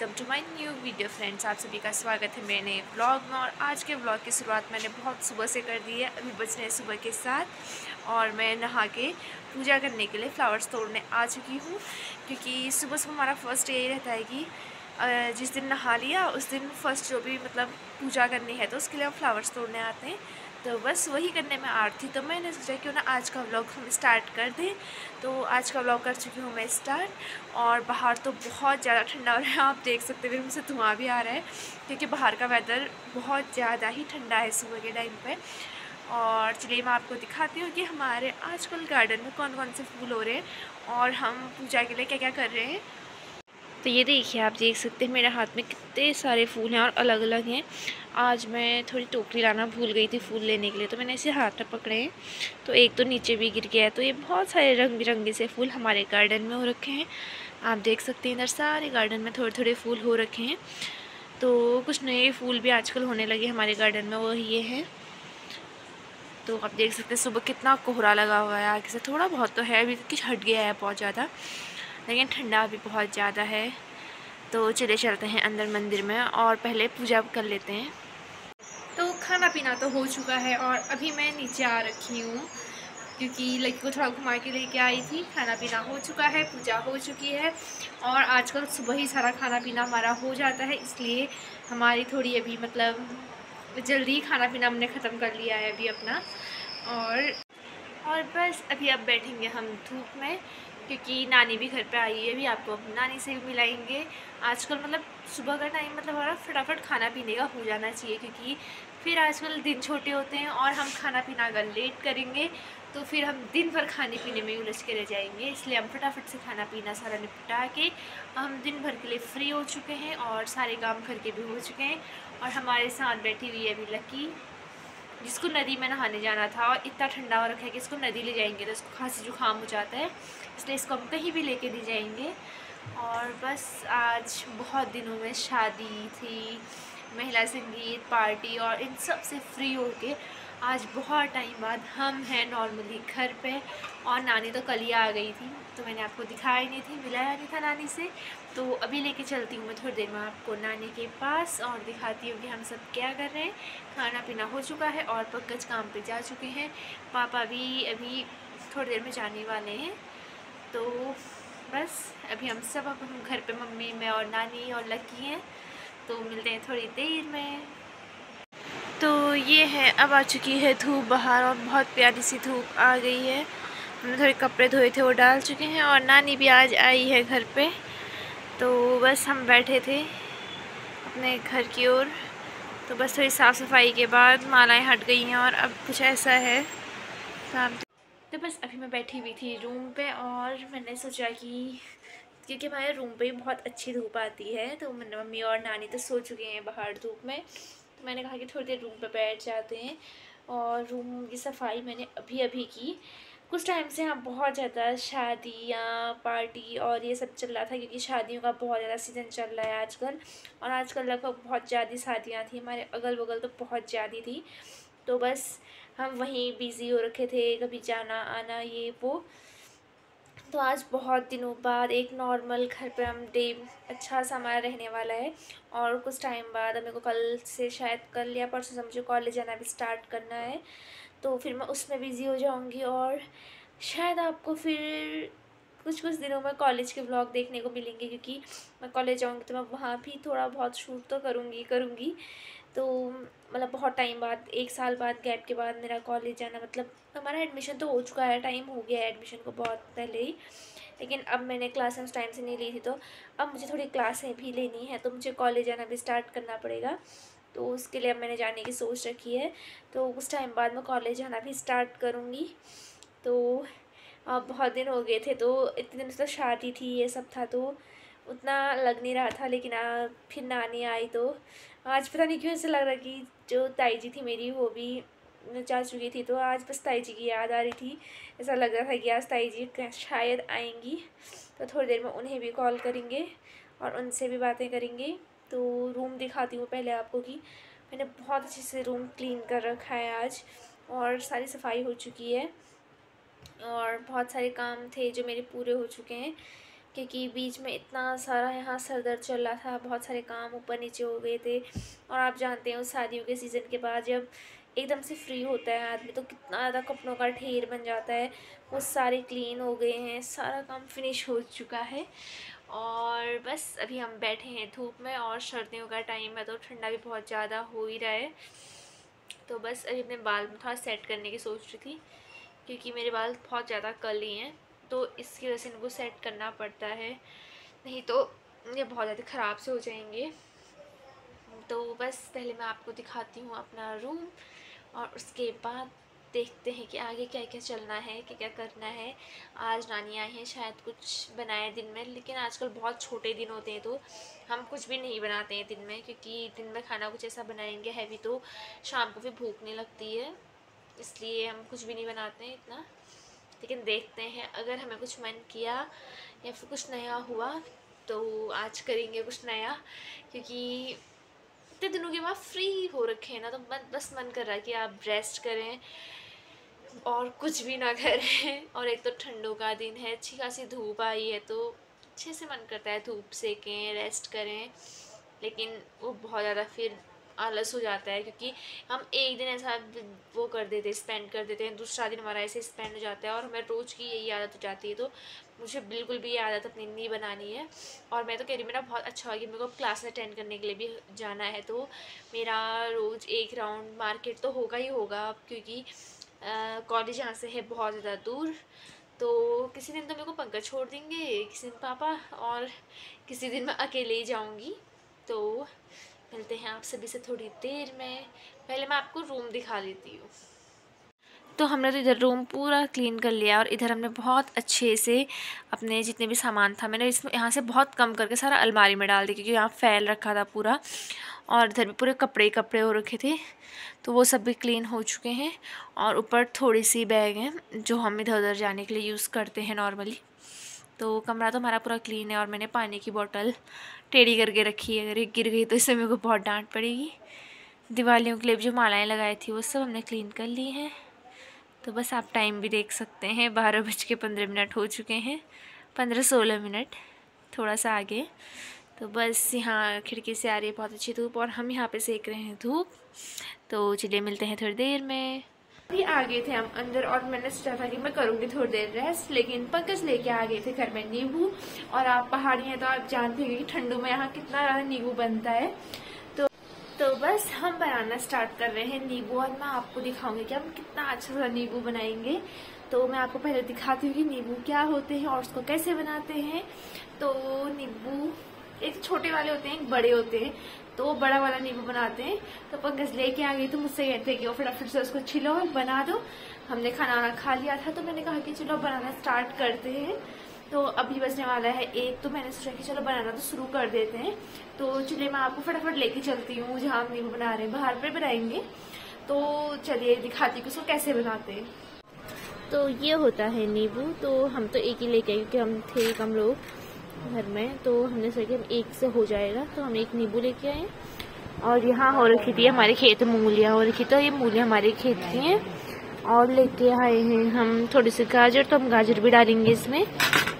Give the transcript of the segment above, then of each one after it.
Welcome to my new video friends. आप सभी का स्वागत है मेरे नए ब्लॉग में। और आज के ब्लॉग की शुरुआत मैंने बहुत सुबह से कर दी है। अभी बज रहे हैं सुबह के 7 और मैं नहा के पूजा करने के लिए फ्लावर्स तोड़ने आ चुकी हूँ, क्योंकि सुबह सुबह हमारा फर्स्ट यही रहता है कि जिस दिन नहा लिया उस दिन फर्स्ट जो भी मतलब पूजा करनी है तो उसके लिए हम फ्लावर्स तोड़ने आते हैं। तो बस वही करने में आ रही थी, तो मैंने सोचा क्यों ना आज का व्लॉग हम स्टार्ट कर दें। तो आज का व्लॉग कर चुकी हूँ मैं स्टार्ट। और बाहर तो बहुत ज़्यादा ठंडा हो रहा है, आप देख सकते हैं मुझसे धुआं भी आ रहा है, क्योंकि बाहर का वेदर बहुत ज़्यादा ही ठंडा है सुबह के टाइम पे। और चलिए मैं आपको दिखाती हूँ कि हमारे आजकल गार्डन में कौन कौन से फूल हो रहे हैं और हम पूजा के लिए क्या क्या कर रहे हैं। तो ये देखिए, आप देख सकते हैं मेरे हाथ में कितने सारे फूल हैं और अलग अलग हैं। आज मैं थोड़ी टोकरी लाना भूल गई थी फूल लेने के लिए, तो मैंने इसे हाथ में पकड़े हैं। तो एक तो नीचे भी गिर गया है। तो ये बहुत सारे रंग बिरंगे से फूल हमारे गार्डन में हो रखे हैं। आप देख सकते हैं इधर सारे गार्डन में थोड़े थोड़े फूल हो रखे हैं। तो कुछ नए फूल भी आजकल होने लगे हमारे गार्डन में, वो ये है। तो आप देख सकते हैं सुबह कितना कोहरा लगा हुआ है। आगे से थोड़ा बहुत तो है, अभी कुछ हट गया है बहुत ज़्यादा, लेकिन ठंडा भी बहुत ज़्यादा है। तो चले चलते हैं अंदर मंदिर में और पहले पूजा कर लेते हैं। तो खाना पीना तो हो चुका है और अभी मैं नीचे आ रखी हूँ, क्योंकि लड़की को थोड़ा घुमा के लेके आई थी। खाना पीना हो चुका है, पूजा हो चुकी है और आजकल सुबह ही सारा खाना पीना हमारा हो जाता है, इसलिए हमारी थोड़ी अभी मतलब जल्दी खाना पीना हमने ख़त्म कर लिया है अभी अपना। और बस अभी अब बैठेंगे हम धूप में, क्योंकि नानी भी घर पे आई है। अभी आपको नानी से भी मिलाएंगे। आजकल मतलब सुबह का टाइम मतलब हमारा फटाफट खाना पीने का हो जाना चाहिए, क्योंकि फिर आजकल दिन छोटे होते हैं और हम खाना पीना अगर लेट करेंगे तो फिर हम दिन भर खाने पीने में उलझ के रह जाएंगे। इसलिए हम फटाफट से खाना पीना सारा निपटा के हम दिन भर के लिए फ्री हो चुके हैं और सारे काम करके भी हो चुके हैं। और हमारे साथ बैठी हुई है अभी लकी, जिसको नदी में नहाने जाना था और इतना ठंडा हो रखा है कि इसको नदी ले जाएंगे तो इसको खांसी जुकाम हो जाता है, इसलिए इसको हम कहीं भी लेके नहीं जाएंगे। और बस आज बहुत दिनों में शादी थी, महिला संगीत पार्टी और इन सब से फ्री होके आज बहुत टाइम बाद हम हैं नॉर्मली घर पे। और नानी तो कल ही आ गई थी, तो मैंने आपको दिखाया ही नहीं थी, मिलाया नहीं था नानी से। तो अभी लेके चलती हूँ मैं थोड़ी देर में आपको नानी के पास और दिखाती हूँ कि हम सब क्या कर रहे हैं। खाना पीना हो चुका है और पंकज काम पे जा चुके हैं। पापा भी अभी थोड़ी देर में जाने वाले हैं। तो बस अभी हम सब अब हम घर पे मम्मी मैं और नानी और लकी हैं। तो मिलते हैं थोड़ी देर में। तो ये है, अब आ चुकी है धूप बाहर और बहुत प्यारी सी धूप आ गई है। हमने थोड़े कपड़े धोए थे वो डाल चुके हैं और नानी भी आज आई है घर पे। तो बस हम बैठे थे अपने घर की ओर। तो बस थोड़ी साफ़ सफाई के बाद मालाएं हट गई हैं और अब कुछ ऐसा है। तो बस अभी मैं बैठी हुई थी रूम पे और मैंने सोचा कि क्योंकि हमारे रूम पे बहुत अच्छी धूप आती है, तो मैंने मम्मी और नानी तो सो चुके हैं बाहर धूप में, तो मैंने कहा कि थोड़ी देर रूम पे बैठ जाते हैं। और रूम की सफाई मैंने अभी अभी की। कुछ टाइम से यहाँ बहुत ज़्यादा शादियाँ पार्टी और ये सब चल रहा था, क्योंकि शादियों का बहुत ज़्यादा सीज़न चल रहा है आजकल। और आजकल लगभग बहुत ज़्यादा शादियाँ थी हमारे अगल बगल, तो बहुत ज़्यादा थी। तो बस हम वहीं बिज़ी हो रखे थे, कभी जाना आना ये वो। तो आज बहुत दिनों बाद एक नॉर्मल घर पे हम डे अच्छा सा हमारा रहने वाला है। और कुछ टाइम बाद मेरे को कल से शायद कल या परसों से मुझे कॉलेज जाना भी स्टार्ट करना है, तो फिर मैं उसमें बिज़ी हो जाऊंगी। और शायद आपको फिर कुछ कुछ दिनों में कॉलेज के व्लॉग देखने को मिलेंगे, क्योंकि मैं कॉलेज जाऊंगी तो मैं वहाँ भी थोड़ा बहुत शूट तो करूँगी। तो मतलब बहुत टाइम बाद 1 साल बाद गैप के बाद मेरा कॉलेज जाना, मतलब हमारा एडमिशन तो हो चुका है, टाइम हो गया है एडमिशन को बहुत पहले ही, लेकिन अब मैंने क्लासें उस टाइम से नहीं ली थी, तो अब मुझे थोड़ी क्लासें भी लेनी है, तो मुझे कॉलेज जाना भी स्टार्ट करना पड़ेगा। तो उसके लिए अब मैंने जाने की सोच रखी है। तो उस टाइम बाद मैं कॉलेज जाना भी स्टार्ट करूँगी। तो अब बहुत दिन हो गए थे, तो इतने दिन से तो शादी थी ये सब था, तो उतना लग नहीं रहा था। लेकिन फिर नानी आई तो आज पता नहीं क्यों ऐसा लग रहा कि जो ताई जी थी मेरी वो भी जा चुकी थी, तो आज बस ताई जी की याद आ रही थी। ऐसा लग रहा था कि आज ताई जी शायद आएंगी, तो थोड़ी देर में उन्हें भी कॉल करेंगे और उनसे भी बातें करेंगे। तो रूम दिखाती हूँ पहले आपको कि मैंने बहुत अच्छे से रूम क्लीन कर रखा है आज, और सारी सफाई हो चुकी है और बहुत सारे काम थे जो मेरे पूरे हो चुके हैं। क्योंकि बीच में इतना सारा यहाँ सर दर्द चल रहा था, बहुत सारे काम ऊपर नीचे हो गए थे। और आप जानते हैं उस शादियों के सीज़न के बाद जब एकदम से फ्री होता है आदमी तो कितना ज़्यादा कपड़ों का ढेर बन जाता है। वो सारे क्लीन हो गए हैं, सारा काम फिनिश हो चुका है और बस अभी हम बैठे हैं धूप में। और सर्दियों का टाइम है तो ठंडा भी बहुत ज़्यादा हो ही रहा है। तो बस अभी अपने बाल में थोड़ा सेट करने की सोच रही थी, क्योंकि मेरे बाल बहुत ज़्यादा कर्ली हैं तो इसकी वजह से इनको सेट करना पड़ता है, नहीं तो ये बहुत ज़्यादा ख़राब से हो जाएंगे। तो बस पहले मैं आपको दिखाती हूँ अपना रूम और उसके बाद देखते हैं कि आगे क्या क्या चलना है, क्या क्या करना है। आज नानी आई हैं, शायद कुछ बनाए दिन में, लेकिन आजकल बहुत छोटे दिन होते हैं तो हम कुछ भी नहीं बनाते हैं दिन में, क्योंकि दिन में खाना कुछ ऐसा बनाएंगे हैवी तो शाम को फिर भूख नहीं लगती है, इसलिए हम कुछ भी नहीं बनाते हैं इतना। लेकिन देखते हैं अगर हमें कुछ मन किया या फिर कुछ नया हुआ तो आज करेंगे कुछ नया, क्योंकि इतने दिनों के बाद फ्री हो रखे हैं ना तो बस मन कर रहा है कि आप रेस्ट करें और कुछ भी ना करें। और एक तो ठंडों का दिन है, अच्छी खासी धूप आई है तो अच्छे से मन करता है धूप सेकें, रेस्ट करें, लेकिन वो बहुत ज़्यादा फिर आलस हो जाता है, क्योंकि हम एक दिन ऐसा वो कर देते स्पेंड कर देते हैं, दूसरा दिन हमारा ऐसे स्पेंड हो जाता है और हमें रोज़ की यही आदत हो जाती है। तो मुझे बिल्कुल भी ये आदत अपनी नहीं बनानी है। और मैं तो कह रही हूँ मेरा बहुत अच्छा होगा कि मेरे को क्लास अटेंड करने के लिए भी जाना है, तो मेरा रोज़ एक राउंड मार्केट तो होगा ही होगा, क्योंकि कॉलेज यहाँ से है बहुत ज़्यादा दूर। तो किसी दिन तो मेरे को पंकज छोड़ देंगे, किसी दिन पापा, और किसी दिन मैं अकेले ही जाऊँगी। तो मिलते हैं आप सभी से थोड़ी देर में। पहले मैं आपको रूम दिखा देती हूँ। तो हमने तो इधर रूम पूरा क्लीन कर लिया और इधर हमने बहुत अच्छे से अपने जितने भी सामान था मैंने इसमें यहाँ से बहुत कम करके सारा अलमारी में डाल दिया, क्योंकि यहाँ फैल रखा था पूरा और इधर भी पूरे कपड़े ही कपड़े हो रखे थे, तो वो सब भी क्लीन हो चुके हैं। और ऊपर थोड़ी सी बैग हैं जो हम इधर उधर जाने के लिए यूज़ करते हैं नॉर्मली। तो कमरा तो हमारा पूरा क्लीन है और मैंने पानी की बोतल टेढ़ी करके रखी है, अगर ये गिर गई तो इससे मेरे को बहुत डांट पड़ेगी। दिवालियों के लिए जो मालाएँ लगाई थी वो सब हमने क्लीन कर ली हैं। तो बस आप टाइम भी देख सकते हैं, 12:15 हो चुके हैं, 15-16 मिनट थोड़ा सा आगे। तो बस यहाँ खिड़की से आ रही है बहुत अच्छी धूप और हम यहाँ पे सेक रहे हैं धूप। तो चलिए मिलते हैं थोड़ी देर में। अभी आ गए थे हम अंदर और मैंने सोचा था कि मैं करूँगी थोड़ी देर रेस्ट, लेकिन पंकज लेके आ गए थे घर में नींबू। और आप पहाड़ी हैं तो आप जानते हैं कि ठंडों में यहाँ कितना ज़्यादा नींबू बनता है। तो बस हम बनाना स्टार्ट कर रहे हैं नींबू और मैं आपको दिखाऊंगी कि हम कितना अच्छा सा नींबू बनाएंगे। तो मैं आपको पहले दिखाती हूँ कि नींबू क्या होते हैं और उसको कैसे बनाते हैं। तो नींबू एक छोटे वाले होते हैं, एक बड़े होते हैं, तो बड़ा वाला नींबू बनाते हैं। तो पंकज लेके आ गई तो मुझसे कहते हैं कि वो फटाफट से उसको छिलो और बना दो। हमने खाना वाना खा लिया था तो मैंने कहा कि चलो बनाना स्टार्ट करते हैं। तो अभी बजने वाला है 1, तो मैंने सोचा कि चलो बनाना तो शुरू कर देते हैं। तो चलिए मैं आपको फटाफट लेके चलती हूँ जहाँ हम नींबू बना रहे हैं, बाहर पे बनाएंगे। तो चलिए दिखाती हूँ उसको कैसे बनाते हैं। तो ये होता है नींबू, तो हम तो एक ही लेके आए क्योंकि हम थे कम लोग घर में, तो हमने सोचा कि हम एक से हो जाएगा, तो हम एक नींबू लेके आए। और यहाँ हो रखी थी हमारे खेत में मूलियाँ हो रखी, तो ये मूलियाँ हमारे खेत की हैं। और लेके आए हैं हम थोड़ी सी गाजर, तो हम गाजर भी डालेंगे इसमें,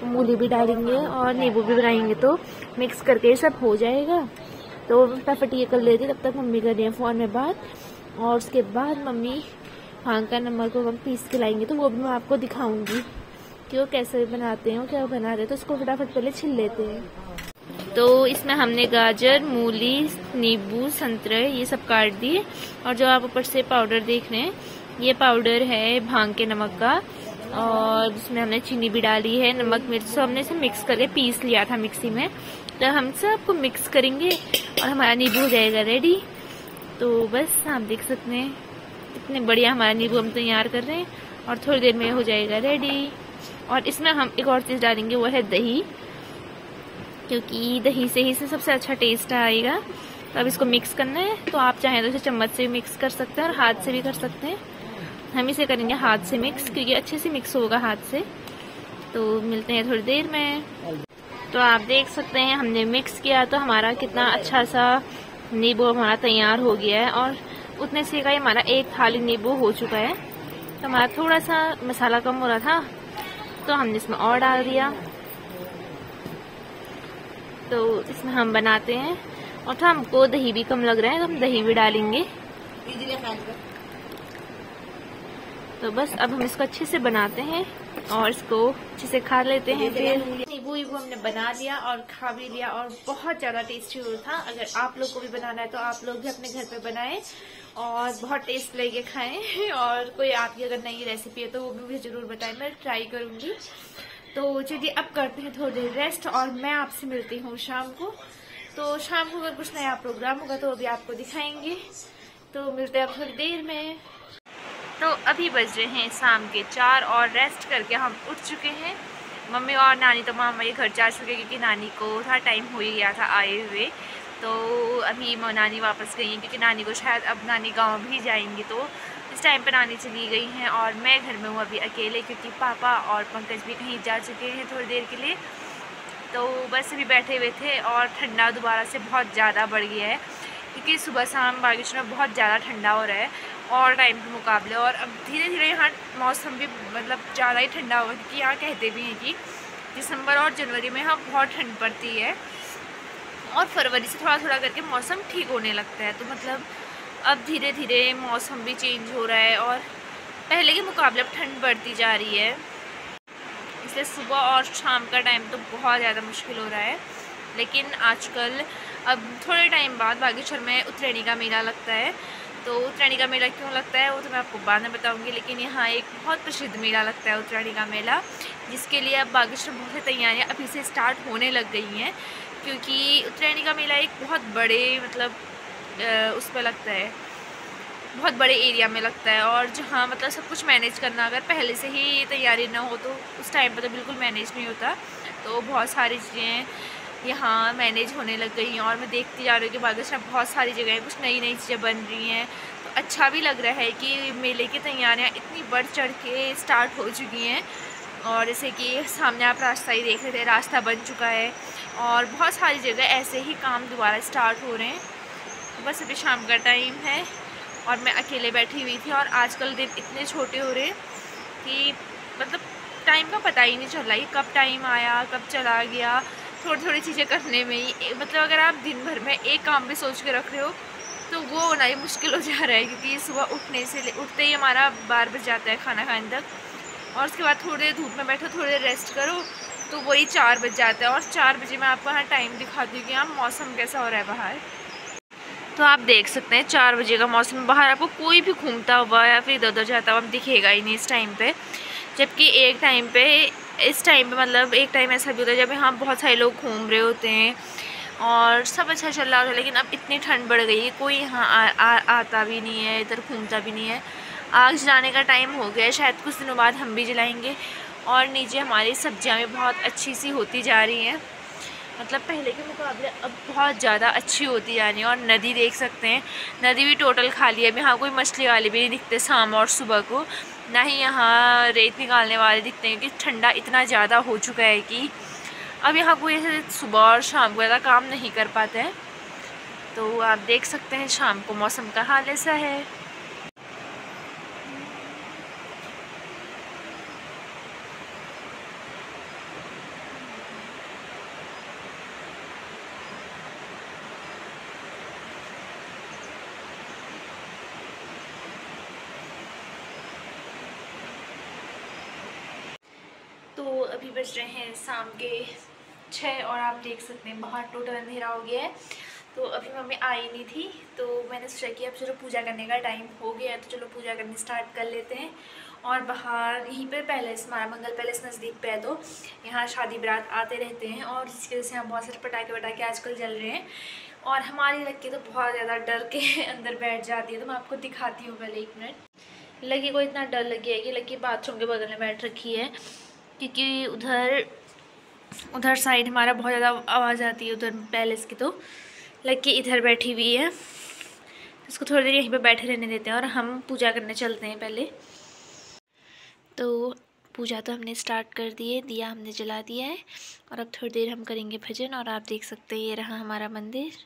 मूली भी डालेंगे और नींबू भी बनाएंगे, तो मिक्स करके ये सब हो जाएगा। तो फटाफट ये कर लेती, तब तक मम्मी कर रही है फ़ोन में बात। और उसके बाद मम्मी भांग का नमक को हम पीस के लाएंगे, तो वो भी मैं आपको दिखाऊंगी कि वो कैसे बनाते हैं, क्या बनाते हैं। तो उसको फटाफट पहले छिल लेते हैं। तो इसमें हमने गाजर, मूली, नींबू, संतरे ये सब काट दिए। और जो आप ऊपर से पाउडर देख रहे हैं ये पाउडर है भांग के नमक का, और इसमें हमने चीनी भी डाली है, नमक मिर्च सब हमने इसे मिक्स करके पीस लिया था मिक्सी में। तो हम सबको मिक्स करेंगे और हमारा नींबू हो जाएगा रेडी। तो बस आप देख सकते हैं इतने बढ़िया हमारा नींबू हम तैयार कर रहे हैं और थोड़ी देर में हो जाएगा रेडी। और इसमें हम एक और चीज़ डालेंगे, वो है दही, क्योंकि दही से ही सबसे अच्छा टेस्ट आएगा। तो अब इसको मिक्स करना है, तो आप चाहें तो इसे चम्मच से भी मिक्स कर सकते हैं और हाथ से भी कर सकते हैं। हम इसे करेंगे हाथ से मिक्स, क्योंकि अच्छे से मिक्स होगा हाथ से। तो मिलते हैं थोड़ी देर में। तो आप देख सकते हैं हमने मिक्स किया तो हमारा कितना अच्छा सा नींबू हमारा तैयार हो गया है। और उतने से का हमारा एक थाली नींबू हो चुका है। तो हमारा थोड़ा सा मसाला कम हो रहा था तो हमने इसमें और डाल दिया। तो इसमें हम बनाते हैं, और तो हमको दही भी कम लग रहा है तो हम दही भी डालेंगे। तो बस अब हम इसको अच्छे से बनाते हैं और इसको अच्छे से खा लेते हैं। फिर नींबू वीबू हमने बना लिया और खा भी लिया, और बहुत ज़्यादा टेस्टी हुआ था। अगर आप लोग को भी बनाना है तो आप लोग भी अपने घर पे बनाएं और बहुत टेस्ट लेके खाएं। और कोई आपकी अगर नई रेसिपी है तो वो भी मुझे ज़रूर बताएं, मैं ट्राई करूँगी। तो चलिए अब करते हैं थोड़ी देर रेस्ट, और मैं आपसे मिलती हूँ शाम को। तो शाम को अगर कुछ नया प्रोग्राम होगा तो अभी आपको दिखाएंगे। तो मिलते हैं अब थोड़ी देर में। तो अभी बज रहे हैं शाम के 4 और रेस्ट करके हम उठ चुके हैं। मम्मी और नानी तो मामा ये घर जा चुके क्योंकि नानी को थोड़ा टाइम हो ही गया था आए हुए। तो अभी नानी वापस गई हैं क्योंकि नानी को शायद अब नानी गांव भी जाएंगी, तो इस टाइम पर नानी चली गई हैं और मैं घर में हूँ अभी अकेले, क्योंकि पापा और पंकज भी कहीं जा चुके हैं थोड़ी देर के लिए। तो बस अभी बैठे हुए थे और ठंडा दोबारा से बहुत ज़्यादा बढ़ गया है, क्योंकि सुबह शाम बारिश में बहुत ज़्यादा ठंडा हो रहा है और टाइम के मुकाबले। और अब धीरे धीरे यहाँ मौसम भी मतलब ज़्यादा ही ठंडा होगा, क्योंकि यहाँ कहते भी हैं कि दिसंबर और जनवरी में यहाँ बहुत ठंड पड़ती है और फरवरी से थोड़ा थोड़ा करके मौसम ठीक होने लगता है। तो मतलब अब धीरे धीरे मौसम भी चेंज हो रहा है और पहले के मुकाबले अब ठंड बढ़ती जा रही है, इसलिए सुबह और शाम का टाइम तो बहुत ज़्यादा मुश्किल हो रहा है। लेकिन आजकल अब थोड़े टाइम बाद बागेश्वर में उत्तरायणी का मेला लगता है। तो उत्तरायणी का मेला क्यों लगता है वो तो मैं आपको बाद में बताऊंगी, लेकिन यहाँ एक बहुत प्रसिद्ध मेला लगता है उत्तरायणी का मेला, जिसके लिए अब बागेश्वर बहुत सी तैयारियाँ अभी से स्टार्ट होने लग गई हैं। क्योंकि उत्तरायणी का मेला एक बहुत बड़े मतलब उस पर लगता है, बहुत बड़े एरिया में लगता है, और जहाँ मतलब सब कुछ मैनेज करना अगर पहले से ही तैयारी ना हो तो उस टाइम पर तो बिल्कुल मैनेज नहीं होता। तो बहुत सारी चीज़ें यहाँ मैनेज होने लग गई हैं और मैं देखती जा रही हूँ कि बागेश्वर में बहुत सारी जगह कुछ नई नई चीज़ें बन रही हैं। तो अच्छा भी लग रहा है कि मेले की तैयारियाँ इतनी बढ़ चढ़ के स्टार्ट हो चुकी हैं। और जैसे कि सामने आप रास्ता ही देख रहे थे, रास्ता बन चुका है और बहुत सारी जगह ऐसे ही काम दोबारा स्टार्ट हो रहे हैं। बस अभी शाम का टाइम है और मैं अकेले बैठी हुई थी, और आजकल दिन इतने छोटे हो रहे हैं कि मतलब टाइम का पता ही नहीं चल रहा है, कब टाइम आया कब चला गया। थोड़ी थोड़ी चीज़ें करने में ही मतलब अगर आप दिन भर में एक काम भी सोच के रख रहे हो तो वो होना ही मुश्किल हो जा रहा है, क्योंकि सुबह उठते ही हमारा 12 बज जाता है खाना खाने तक, और उसके बाद थोड़ी देर धूप में बैठो, थोड़ी देर रेस्ट करो तो वही 4 बज जाता है। और 4 बजे मैं आपको यहाँ टाइम दिखाती हूँ कि यहाँ मौसम कैसा हो रहा है बाहर। तो आप देख सकते हैं 4 बजे का मौसम, बाहर आपको कोई भी घूमता हुआ या फिर इधर उधर जाता हुआ दिखेगा ही नहीं इस टाइम पे। जबकि एक टाइम पे इस टाइम पे मतलब एक टाइम ऐसा भी होता है जब यहाँ बहुत सारे लोग घूम रहे होते हैं और सब अच्छा चल रहा होता है। लेकिन अब इतनी ठंड बढ़ गई है, कोई यहाँ आता भी नहीं है, इधर घूमता भी नहीं है। आग जलाने का टाइम हो गया है, शायद कुछ दिनों बाद हम भी जलाएंगे। और नीचे हमारी सब्जियाँ भी बहुत अच्छी सी होती जा रही हैं, मतलब पहले के मुकाबले अब बहुत ज़्यादा अच्छी होती जा रही है। और नदी देख सकते हैं, नदी भी टोटल खाली है। अब यहाँ कोई मछली वाले भी नहीं दिखते शाम और सुबह को, ना ही यहाँ रेत निकालने वाले दिखते हैं, क्योंकि ठंडा इतना ज़्यादा हो चुका है कि अब यहाँ कोई ऐसे सुबह और शाम को ज़्यादा काम नहीं कर पाते हैं। तो आप देख सकते हैं शाम को मौसम का हाल ऐसा है। तो अभी बज रहे हैं शाम के 6 और आप देख सकते हैं बाहर टोटल अंधेरा हो गया है। तो अभी मम्मी आई नहीं थी, तो मैंने सोचा कि अब चलो पूजा करने का टाइम हो गया है, तो चलो पूजा करनी स्टार्ट कर लेते हैं। और बाहर यहीं पे पैलेस, हमारा मंगल पैलेस नज़दीक पे है, तो यहाँ शादी बारात आते रहते हैं और जिसकी वजह से यहाँ बहुत सारे पटाखे वटाखे आजकल जल रहे हैं। और हमारी लक्की तो बहुत ज़्यादा डर के अंदर बैठ जाती है, तो मैं आपको दिखाती हूँ पहले 1 मिनट। लक्की को इतना डर लग गया है कि लक्की बाथरूम के बगल में बैठ रखी है, क्योंकि उधर साइड हमारा बहुत ज़्यादा आवाज़ आती है उधर पैलेस की। तो लक्की इधर बैठी हुई है, इसको थोड़ी देर यहीं पे बैठे रहने देते हैं और हम पूजा करने चलते हैं पहले। तो पूजा तो हमने स्टार्ट कर दी है, दिया हमने जला दिया है और अब थोड़ी देर हम करेंगे भजन। और आप देख सकते हैं ये रहा हमारा मंदिर।